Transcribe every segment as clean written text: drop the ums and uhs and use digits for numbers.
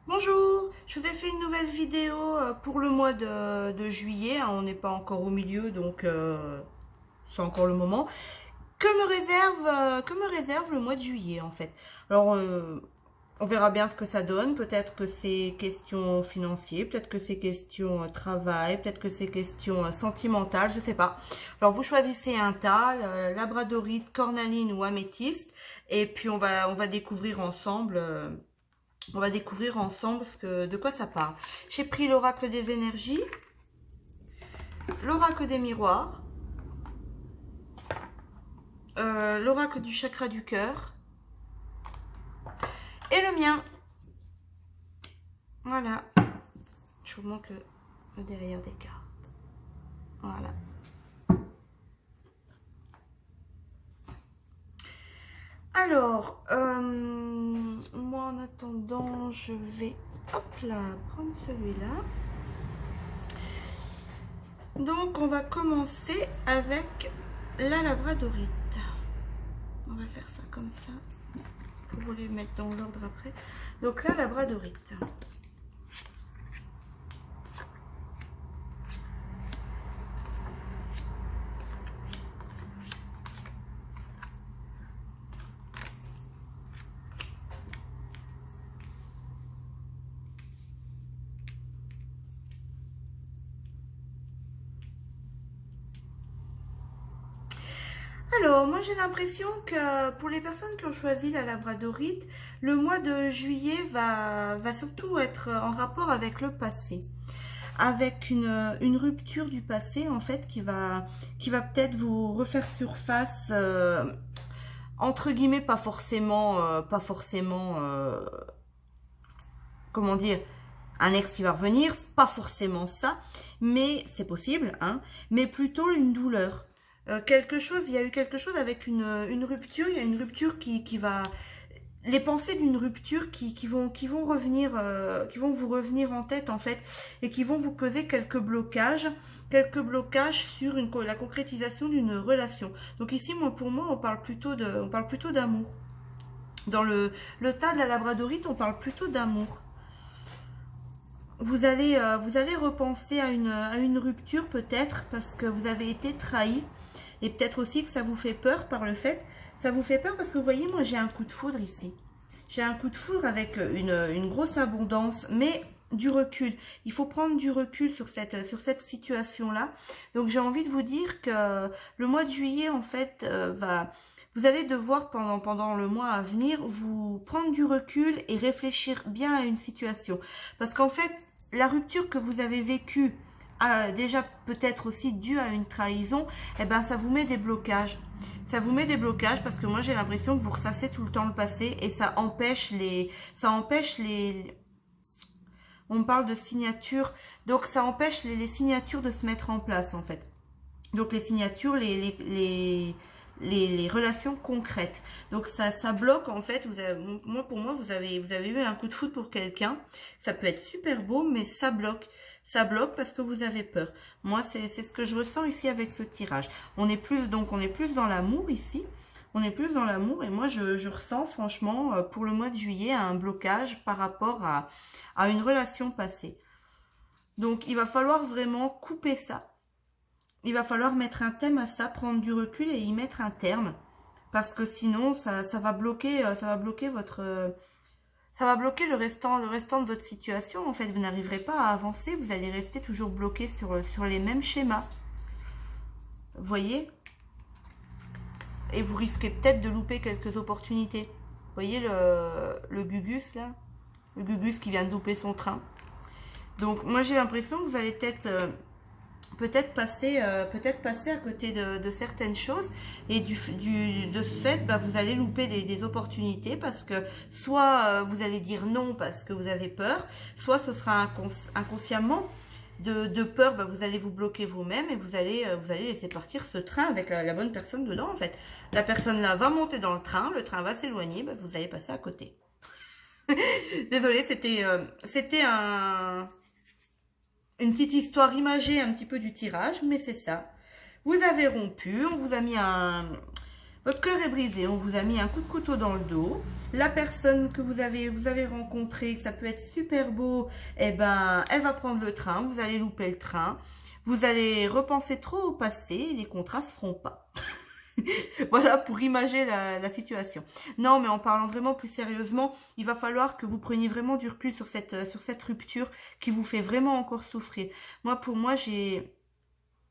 Bonjour, je vous ai fait une nouvelle vidéo pour le mois de juillet, hein. On n'est pas encore au milieu, donc c'est encore le moment. Que me réserve le mois de juillet en fait? Alors, on verra bien ce que ça donne. Peut-être que c'est question financière, peut-être que c'est question travail, peut-être que c'est question sentimentale, je sais pas. Alors, vous choisissez un tas, labradorite, cornaline ou améthyste, et puis on va découvrir ensemble. On va découvrir ensemble de quoi ça parle. J'ai pris l'oracle des énergies, l'oracle des miroirs, l'oracle du chakra du cœur et le mien. Voilà. Je vous montre le derrière des cartes. Voilà. Alors, moi en attendant, je vais, hop là, prendre celui-là. Donc, on va commencer avec la labradorite. On va faire ça comme ça, pour vous les mettre dans l'ordre après. Donc, la labradorite. Alors, moi j'ai l'impression que pour les personnes qui ont choisi la labradorite, le mois de juillet va surtout être en rapport avec le passé. Avec une rupture du passé en fait qui va peut-être vous refaire surface, entre guillemets, pas forcément, comment dire, un ex qui va revenir, c'est pas forcément ça, mais c'est possible, hein, mais plutôt une douleur. Il y a eu quelque chose avec une rupture, il y a une rupture qui va, les pensées d'une rupture qui vont revenir, qui vont vous revenir en tête en fait, et qui vont vous causer quelques blocages sur la concrétisation d'une relation. Donc ici, pour moi, on parle plutôt d'amour. Dans le tas de la labradorite, on parle plutôt d'amour. Vous allez repenser à une rupture peut-être parce que vous avez été trahi, et peut-être aussi que ça vous fait peur par le fait. Ça vous fait peur parce que vous voyez, moi j'ai un coup de foudre ici. J'ai un coup de foudre avec une grosse abondance, mais du recul. Il faut prendre du recul sur cette situation-là. Donc j'ai envie de vous dire que le mois de juillet, en fait, vous allez devoir pendant le mois à venir, vous prendre du recul et réfléchir bien à une situation. Parce qu'en fait, la rupture que vous avez vécue, déjà peut-être aussi due à une trahison, eh ben ça vous met des blocages. Ça vous met des blocages parce que moi j'ai l'impression que vous ressassez tout le temps le passé et on me parle de signatures, donc ça empêche les signatures de se mettre en place en fait. Donc les signatures, les relations concrètes. Donc ça bloque en fait. Pour moi, vous avez eu un coup de foudre pour quelqu'un. Ça peut être super beau, mais ça bloque. Ça bloque parce que vous avez peur. Moi, c'est ce que je ressens ici avec ce tirage. On est plus dans l'amour ici. On est plus dans l'amour et moi je ressens franchement pour le mois de juillet un blocage par rapport à une relation passée. Donc il va falloir vraiment couper ça. Il va falloir mettre un thème à ça, prendre du recul et y mettre un terme. Parce que sinon, ça va bloquer, ça va bloquer le restant de votre situation. En fait, vous n'arriverez pas à avancer. Vous allez rester toujours bloqué sur les mêmes schémas. Vous voyez? Et vous risquez peut-être de louper quelques opportunités. Vous voyez le Gugus, là? Le Gugus qui vient de louper son train. Donc, moi, j'ai l'impression que vous allez peut-être passer à côté de certaines choses, et de ce fait, vous allez louper des opportunités parce que soit vous allez dire non parce que vous avez peur, soit ce sera inconsciemment de peur, vous allez vous bloquer vous-même et vous allez laisser partir ce train avec la bonne personne dedans en fait. La personne là va monter dans le train va s'éloigner, vous allez passer à côté. Désolée, c'était une petite histoire imagée un petit peu du tirage, mais c'est ça. Vous avez rompu, on vous a mis Votre cœur est brisé, on vous a mis un coup de couteau dans le dos. La personne que vous avez rencontrée, que ça peut être super beau, eh ben, elle va prendre le train, vous allez louper le train. Vous allez repenser trop au passé, les contrats se feront pas. Voilà pour imager la situation. Non, mais en parlant vraiment plus sérieusement, il va falloir que vous preniez vraiment du recul sur cette rupture qui vous fait vraiment encore souffrir. Pour moi,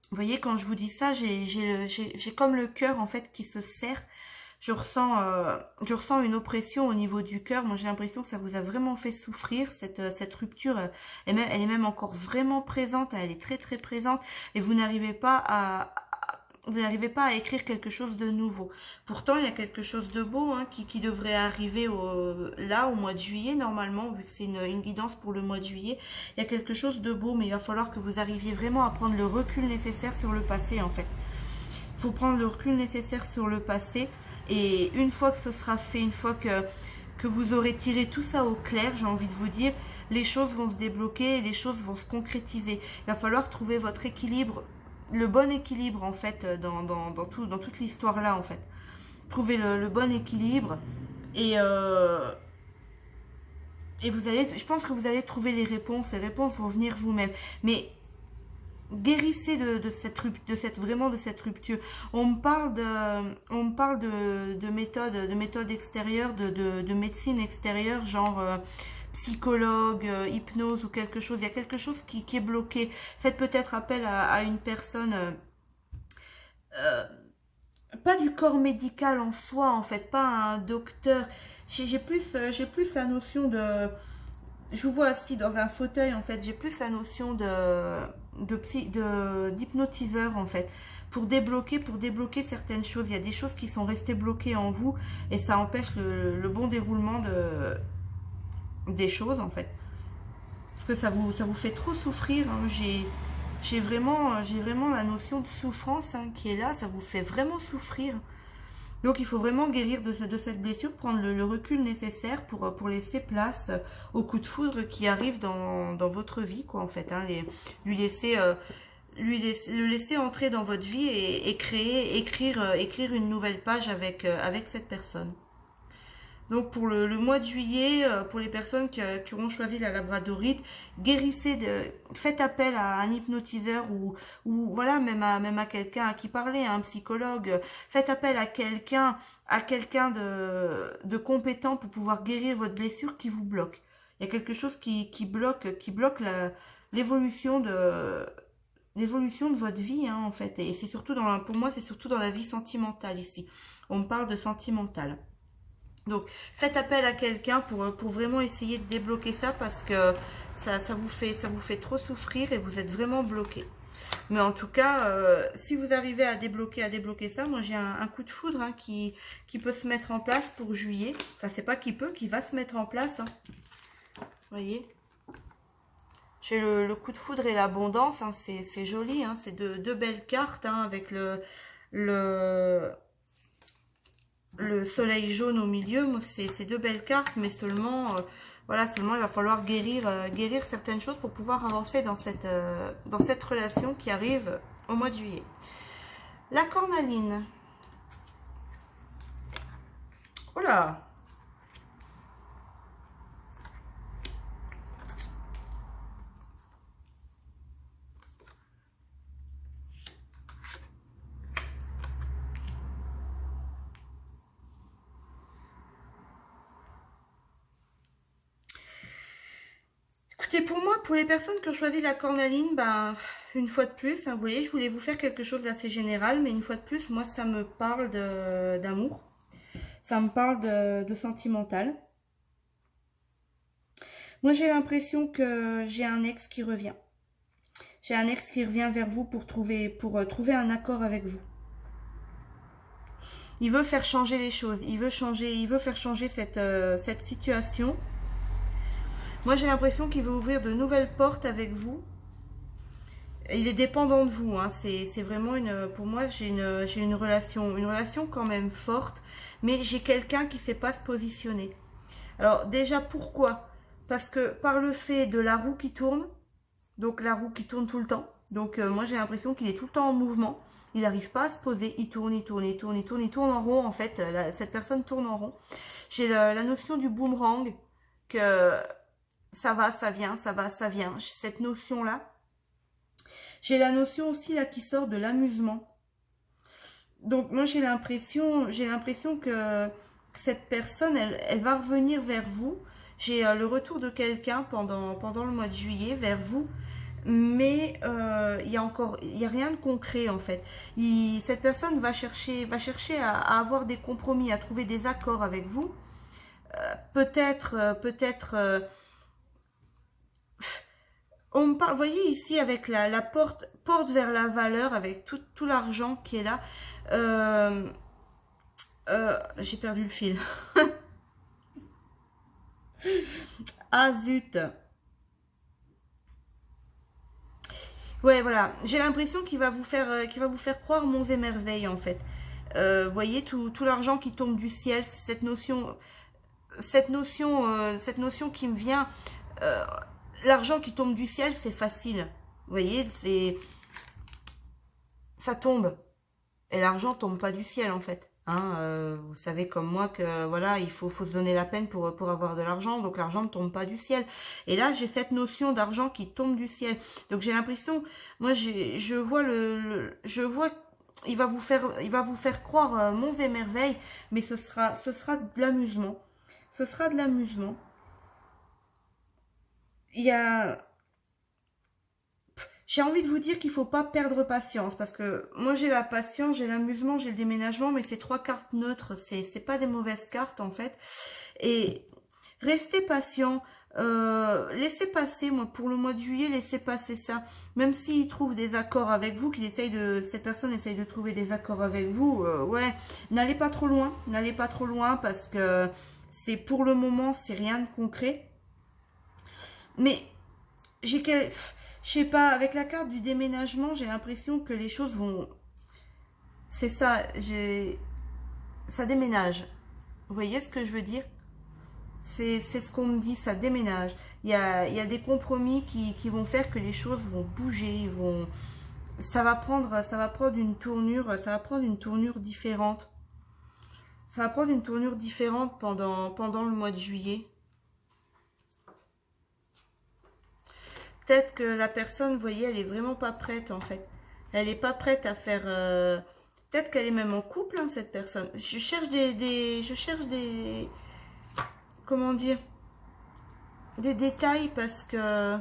vous voyez, quand je vous dis ça, j'ai comme le cœur en fait qui se serre. Je ressens une oppression au niveau du cœur. Moi, j'ai l'impression que ça vous a vraiment fait souffrir. Cette rupture, elle est même encore vraiment présente. Elle est très très présente. Et vous n'arrivez pas à écrire quelque chose de nouveau. Pourtant, il y a quelque chose de beau qui devrait arriver là au mois de juillet, normalement, vu que c'est une guidance pour le mois de juillet. Il y a quelque chose de beau, mais il va falloir que vous arriviez vraiment à prendre le recul nécessaire sur le passé, en fait. Il faut prendre le recul nécessaire sur le passé. Et une fois que ce sera fait, une fois que vous aurez tiré tout ça au clair, j'ai envie de vous dire, les choses vont se débloquer, les choses vont se concrétiser. Il va falloir trouver votre équilibre, le bon équilibre en fait dans toute l'histoire là en fait. Trouver le bon équilibre et je pense que vous allez trouver les réponses vont venir vous-même. Mais guérissez de cette rupture. On me parle de méthodes extérieures, de médecine extérieure, genre psychologue, hypnose ou quelque chose. Il y a quelque chose qui est bloqué. Faites peut-être appel à une personne, pas du corps médical en soi, en fait, pas un docteur. J'ai plus la notion de... Je vous vois assis dans un fauteuil, en fait. J'ai plus la notion d'hypnotiseur, en fait. Pour débloquer certaines choses. Il y a des choses qui sont restées bloquées en vous et ça empêche le bon déroulement des choses, en fait. Parce que ça vous fait trop souffrir. J'ai vraiment la notion de souffrance qui est là. Ça vous fait vraiment souffrir. Donc il faut vraiment guérir de cette blessure, prendre le recul nécessaire pour laisser place au coup de foudre qui arrive dans votre vie, quoi, en fait. Le laisser entrer dans votre vie et écrire une nouvelle page avec cette personne. Donc pour le mois de juillet, pour les personnes qui auront choisi la labradorite, faites appel à un hypnotiseur ou voilà, même à quelqu'un à qui parler, à un psychologue. Faites appel à quelqu'un de compétent pour pouvoir guérir votre blessure qui vous bloque. Il y a quelque chose qui bloque l'évolution de votre vie, en fait. Et c'est surtout pour moi, c'est surtout dans la vie sentimentale ici. On me parle de sentimental. Donc, faites appel à quelqu'un pour vraiment essayer de débloquer ça parce que ça vous fait trop souffrir et vous êtes vraiment bloqué. Mais en tout cas, si vous arrivez à débloquer ça, moi j'ai un coup de foudre qui peut se mettre en place pour juillet. Enfin, c'est pas qui va se mettre en place. Vous voyez ? J'ai le coup de foudre et l'abondance, c'est joli. C'est deux belles cartes avec le soleil jaune au milieu. C'est deux belles cartes, mais seulement il va falloir guérir certaines choses pour pouvoir avancer dans cette relation qui arrive au mois de juillet. La cornaline. Oh là! Écoutez, pour moi, pour les personnes qui ont choisi la cornaline, une fois de plus, vous voyez, je voulais vous faire quelque chose d'assez général, mais une fois de plus, moi, ça me parle d'amour. Ça me parle de sentimental. Moi, j'ai l'impression que j'ai un ex qui revient. J'ai un ex qui revient vers vous pour trouver un accord avec vous. Il veut faire changer les choses. Il veut faire changer cette situation. Moi, j'ai l'impression qu'il veut ouvrir de nouvelles portes avec vous. Il est dépendant de vous. C'est vraiment pour moi, j'ai une relation quand même forte. Mais j'ai quelqu'un qui ne sait pas se positionner. Alors, déjà, pourquoi? Parce que par le fait de la roue qui tourne, donc la roue qui tourne tout le temps. Donc, moi, j'ai l'impression qu'il est tout le temps en mouvement. Il n'arrive pas à se poser, il tourne, il tourne, il tourne, il tourne, il tourne en rond en fait. Cette personne tourne en rond. J'ai la notion du boomerang, que ça va, ça vient, ça va, ça vient. Cette notion-là. J'ai la notion aussi là qui sort de l'amusement. Donc moi j'ai l'impression que cette personne, elle va revenir vers vous. J'ai le retour de quelqu'un pendant le mois de juillet vers vous. Mais il y a rien de concret en fait. Cette personne va chercher à avoir des compromis, à trouver des accords avec vous. On me parle, vous voyez ici avec la porte vers la valeur, avec tout l'argent qui est là. J'ai perdu le fil. Ah zut. Ouais, voilà. J'ai l'impression qu'il va vous faire croire monts et merveilles en fait. Vous voyez tout l'argent qui tombe du ciel, cette notion qui me vient. L'argent qui tombe du ciel, c'est facile. Vous voyez, ça tombe. Et l'argent tombe pas du ciel en fait. Hein, vous savez comme moi que voilà, il faut se donner la peine pour avoir de l'argent. Donc l'argent ne tombe pas du ciel. Et là, j'ai cette notion d'argent qui tombe du ciel. Donc j'ai l'impression, moi je vois il va vous faire croire monts et merveilles, mais ce sera de l'amusement. Ce sera de l'amusement. J'ai envie de vous dire qu'il faut pas perdre patience, parce que moi j'ai la patience, j'ai l'amusement, j'ai le déménagement, mais c'est 3 cartes neutres, c'est pas des mauvaises cartes en fait. Et restez patient, laissez passer, moi pour le mois de juillet, laissez passer ça. Même s'il trouve des accords avec vous, cette personne essaye de trouver des accords avec vous, ouais, n'allez pas trop loin, parce que c'est pour le moment, c'est rien de concret. Mais je sais pas, avec la carte du déménagement, j'ai l'impression que les choses vont... C'est ça, ça déménage. Vous voyez ce que je veux dire? C'est ce qu'on me dit, ça déménage. Il y a des compromis qui vont faire que les choses vont bouger, ça va prendre une tournure différente. Ça va prendre une tournure différente pendant le mois de juillet. Peut-être que la personne, vous voyez, elle est vraiment pas prête en fait. Elle n'est pas prête à faire... Peut-être qu'elle est même en couple, hein, cette personne. Je cherche des... Comment dire? Des détails, parce que...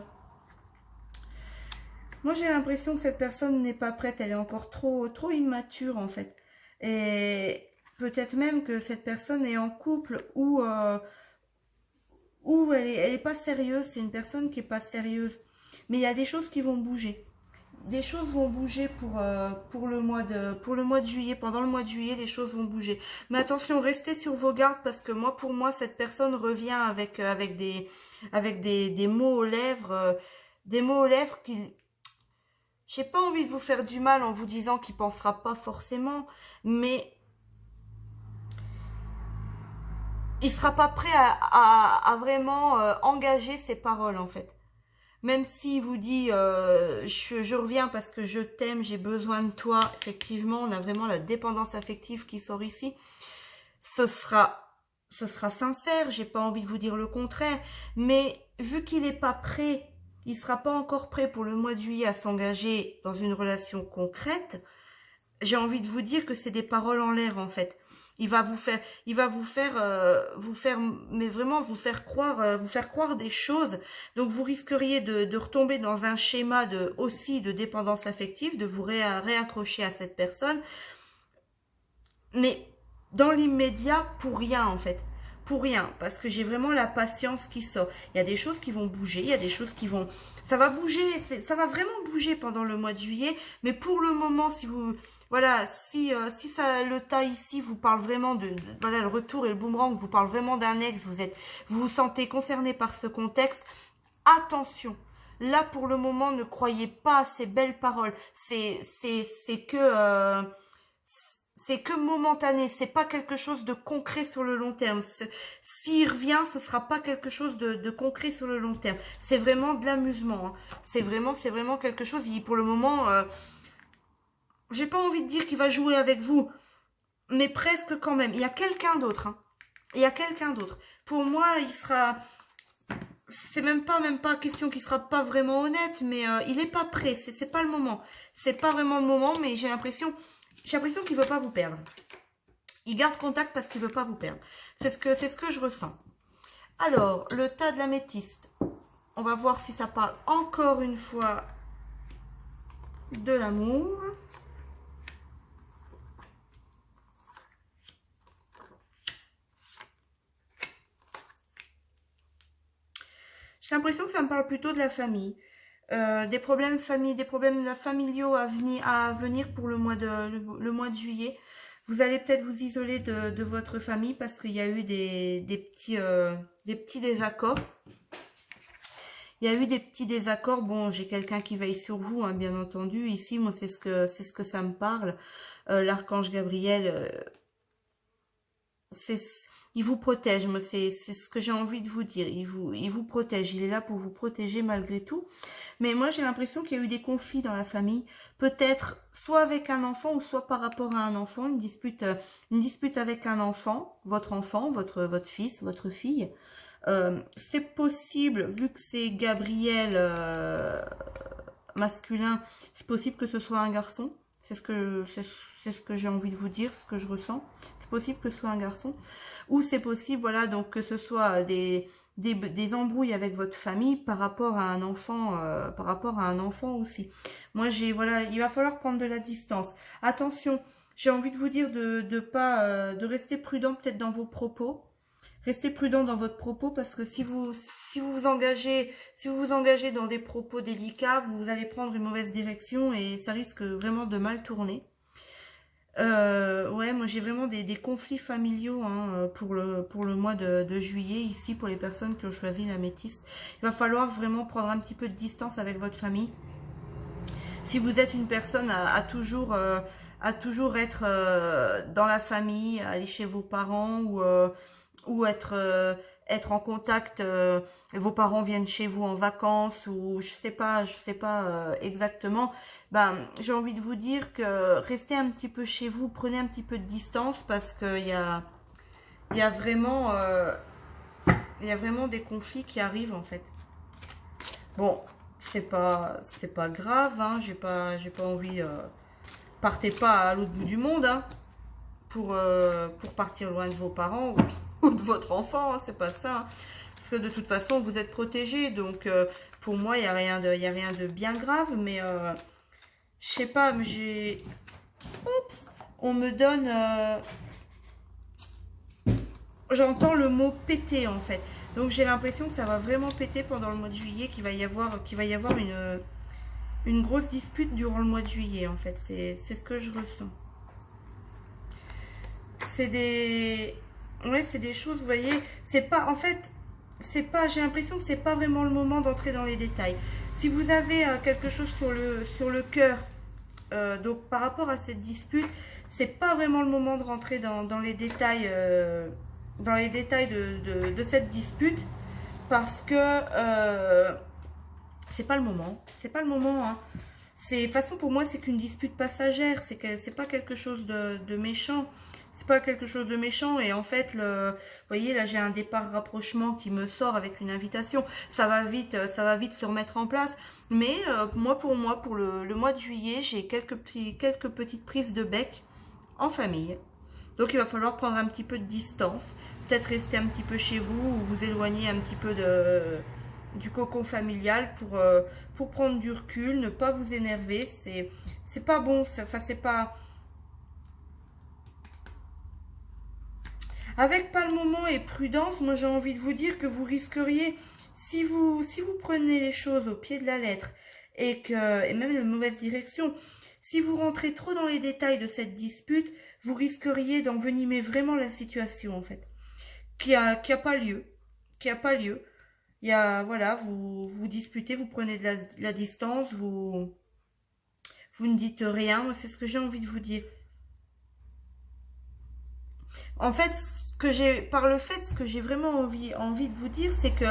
Moi, j'ai l'impression que cette personne n'est pas prête. Elle est encore trop immature en fait. Et peut-être même que cette personne est en couple ou elle est pas sérieuse. C'est une personne qui est pas sérieuse. Mais il y a des choses qui vont bouger. Des choses vont bouger pour le mois de juillet. Pendant le mois de juillet, les choses vont bouger. Mais attention, restez sur vos gardes, parce que pour moi, cette personne revient avec des mots aux lèvres. Des mots aux lèvres qui... J'ai pas envie de vous faire du mal en vous disant qu'il pensera pas forcément. Mais... il sera pas prêt à vraiment engager ses paroles en fait. Même s'il vous dit je reviens parce que je t'aime, j'ai besoin de toi. Effectivement, on a vraiment la dépendance affective qui sort ici. Ce sera sincère, j'ai pas envie de vous dire le contraire. Mais vu qu'il n'est pas prêt, il sera pas encore prêt pour le mois de juillet à s'engager dans une relation concrète, j'ai envie de vous dire que c'est des paroles en l'air en fait. Il va vous faire, mais vraiment vous faire croire des choses. Donc vous risqueriez de retomber dans un schéma aussi de dépendance affective, de vous réaccrocher à cette personne. Mais dans l'immédiat, pour rien en fait. Pour rien, parce que j'ai vraiment la patience qui sort. Il y a des choses qui vont bouger, il y a des choses qui vont... Ça va bouger, ça va vraiment bouger pendant le mois de juillet. Mais pour le moment, si vous... Voilà, si le tas ici vous parle vraiment voilà, le retour et le boomerang vous parle vraiment d'un ex, vous vous sentez concerné par ce contexte, attention. Là, pour le moment, ne croyez pas à ces belles paroles. C'est que momentané, c'est pas quelque chose de concret sur le long terme. S'il revient, ce sera pas quelque chose de concret sur le long terme. C'est vraiment de l'amusement. Hein. C'est vraiment quelque chose. Pour le moment, j'ai pas envie de dire qu'il va jouer avec vous, mais presque quand même. Il y a quelqu'un d'autre, hein. Il y a quelqu'un d'autre. Pour moi, il sera... C'est même pas question qu'il sera pas vraiment honnête, mais il est pas prêt. C'est pas le moment. C'est pas vraiment le moment, mais j'ai l'impression qu'il veut pas vous perdre. Il garde contact parce qu'il veut pas vous perdre. C'est ce que je ressens. Alors, le tas de l'améthyste. On va voir si ça parle encore une fois de l'amour. J'ai l'impression que ça me parle plutôt de la famille. Des problèmes familiaux à venir pour le mois de juillet. Vous allez peut-être vous isoler de votre famille parce qu'il y a eu des petits désaccords. Il y a eu des petits désaccords. Bon, j'ai quelqu'un qui veille sur vous, hein, bien entendu. Ici, moi, c'est ce que ça me parle. L'archange Gabriel, il vous protège. Moi, c'est ce que j'ai envie de vous dire. Il vous protège. Il est là pour vous protéger malgré tout. Mais moi, j'ai l'impression qu'il y a eu des conflits dans la famille. Peut-être soit avec un enfant ou soit par rapport à un enfant. Une dispute avec un enfant, votre fils, votre fille. C'est possible, vu que c'est Gabriel masculin, c'est possible que ce soit un garçon. C'est ce que j'ai envie de vous dire, ce que je ressens. C'est possible que ce soit un garçon. Ou c'est possible, voilà, donc que ce soit des embrouilles avec votre famille par rapport à un enfant, aussi. Moi, voilà, il va falloir prendre de la distance. Attention, j'ai envie de vous dire de rester prudent peut-être dans vos propos. Restez prudent dans votre propos parce que si vous vous engagez dans des propos délicats, vous allez prendre une mauvaise direction et ça risque vraiment de mal tourner. Ouais, moi j'ai vraiment des conflits familiaux, hein, pour le mois de juillet ici pour les personnes qui ont choisi l'améthyste. Il va falloir vraiment prendre un petit peu de distance avec votre famille. Si vous êtes une personne à toujours être dans la famille, aller chez vos parents ou être en contact, vos parents viennent chez vous en vacances ou je sais pas exactement, ben j'ai envie de vous dire que restez un petit peu chez vous, prenez un petit peu de distance parce que il y a vraiment des conflits qui arrivent en fait. Bon, c'est pas grave, hein, j'ai pas envie, partez pas à l'autre bout du monde, hein, pour partir loin de vos parents ou de votre enfant, hein, c'est pas ça, hein. Parce que de toute façon vous êtes protégé, donc pour moi il y a rien de bien grave, mais je sais pas, mais on me donne, j'entends le mot péter en fait, donc j'ai l'impression que ça va vraiment péter pendant le mois de juillet, qu'il va y avoir une grosse dispute durant le mois de juillet en fait, c'est ce que je ressens. C'est des choses, vous voyez, c'est pas, en fait, j'ai l'impression que c'est pas vraiment le moment d'entrer dans les détails. Si vous avez quelque chose sur le cœur, donc par rapport à cette dispute, c'est pas vraiment le moment de rentrer dans les détails, de cette dispute, parce que c'est pas le moment, hein. De toute façon, pour moi, c'est qu'une dispute passagère, c'est pas quelque chose de méchant. C'est pas quelque chose de méchant et en fait, vous voyez, là j'ai un départ rapprochement qui me sort avec une invitation. Ça va vite se remettre en place. Mais pour le mois de juillet, j'ai quelques petites prises de bec en famille. Donc il va falloir prendre un petit peu de distance. Peut-être rester un petit peu chez vous ou vous éloigner un petit peu du cocon familial pour prendre du recul, ne pas vous énerver. C'est pas bon, enfin c'est pas... Avec pas le moment et prudence, moi j'ai envie de vous dire que vous risqueriez, si vous prenez les choses au pied de la lettre et même de mauvaise direction, si vous rentrez trop dans les détails de cette dispute, vous risqueriez d'envenimer vraiment la situation en fait, qui a pas lieu. Il y a, voilà, vous disputez, vous prenez de la distance, vous ne dites rien. Moi c'est ce que j'ai envie de vous dire. En fait, ce que j'ai vraiment envie de vous dire, c'est que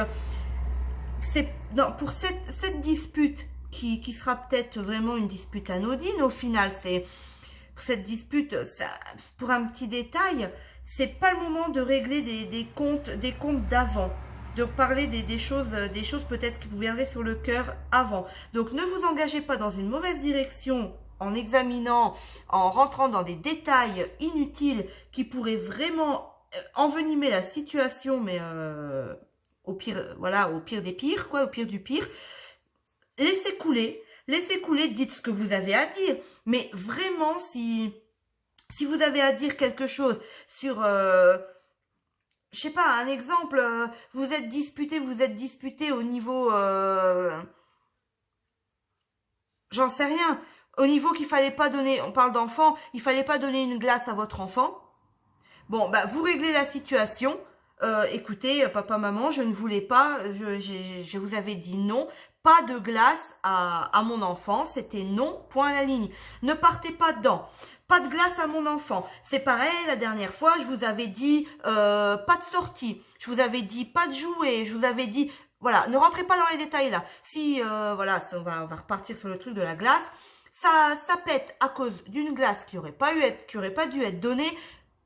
pour cette dispute qui sera peut-être vraiment une dispute anodine. Au final, c'est cette dispute, ça, pour un petit détail, c'est pas le moment de régler des comptes d'avant, de reparler des choses peut-être qui vous viendraient sur le cœur avant. Donc ne vous engagez pas dans une mauvaise direction en examinant, en rentrant dans des détails inutiles qui pourraient vraiment envenimer la situation, mais au pire, voilà, au pire des pires, quoi, au pire du pire. Laissez couler, dites ce que vous avez à dire, mais vraiment, si vous avez à dire quelque chose sur, je sais pas, un exemple, vous êtes disputé au niveau, j'en sais rien, au niveau qu'il fallait pas donner, on parle d'enfant, il fallait pas donner une glace à votre enfant. Bon, bah, vous réglez la situation. Écoutez, papa, maman, je ne voulais pas, je vous avais dit non, pas de glace à mon enfant, c'était non, point à la ligne. Ne partez pas dedans. Pas de glace à mon enfant. C'est pareil, la dernière fois, je vous avais dit pas de sortie. Je vous avais dit pas de jouets. Je vous avais dit, voilà, ne rentrez pas dans les détails là. Si, voilà, on va repartir sur le truc de la glace. Ça pète à cause d'une glace qui aurait pas dû être donnée.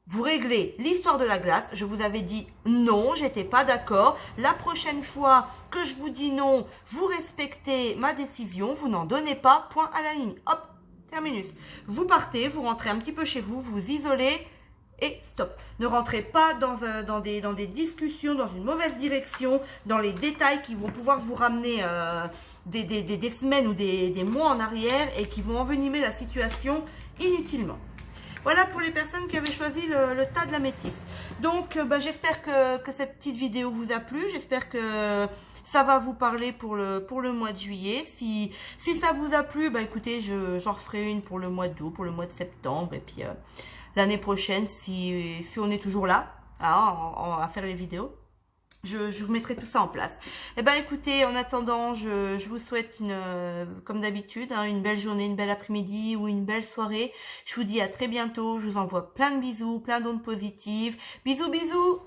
Vous réglez l'histoire de la glace. Je vous avais dit non, j'étais pas d'accord. La prochaine fois que je vous dis non, vous respectez ma décision. Vous n'en donnez pas, point à la ligne. Hop, terminus. Vous partez, vous rentrez un petit peu chez vous, vous isolez et stop. Ne rentrez pas dans des discussions, dans une mauvaise direction, dans les détails qui vont pouvoir vous ramener des semaines ou des mois en arrière et qui vont envenimer la situation inutilement. Voilà pour les personnes qui avaient choisi le tas de la métisse. Donc, j'espère que cette petite vidéo vous a plu. J'espère que ça va vous parler pour le mois de juillet. Si ça vous a plu, écoutez, j'en referai une pour le mois d'août, pour le mois de septembre. Et puis, l'année prochaine, si on est toujours là, à faire les vidéos, je vous mettrai tout ça en place. Eh ben, écoutez, en attendant, je vous souhaite comme d'habitude, une belle journée, une belle après-midi ou une belle soirée. Je vous dis à très bientôt. Je vous envoie plein de bisous, plein d'ondes positives. Bisous, bisous!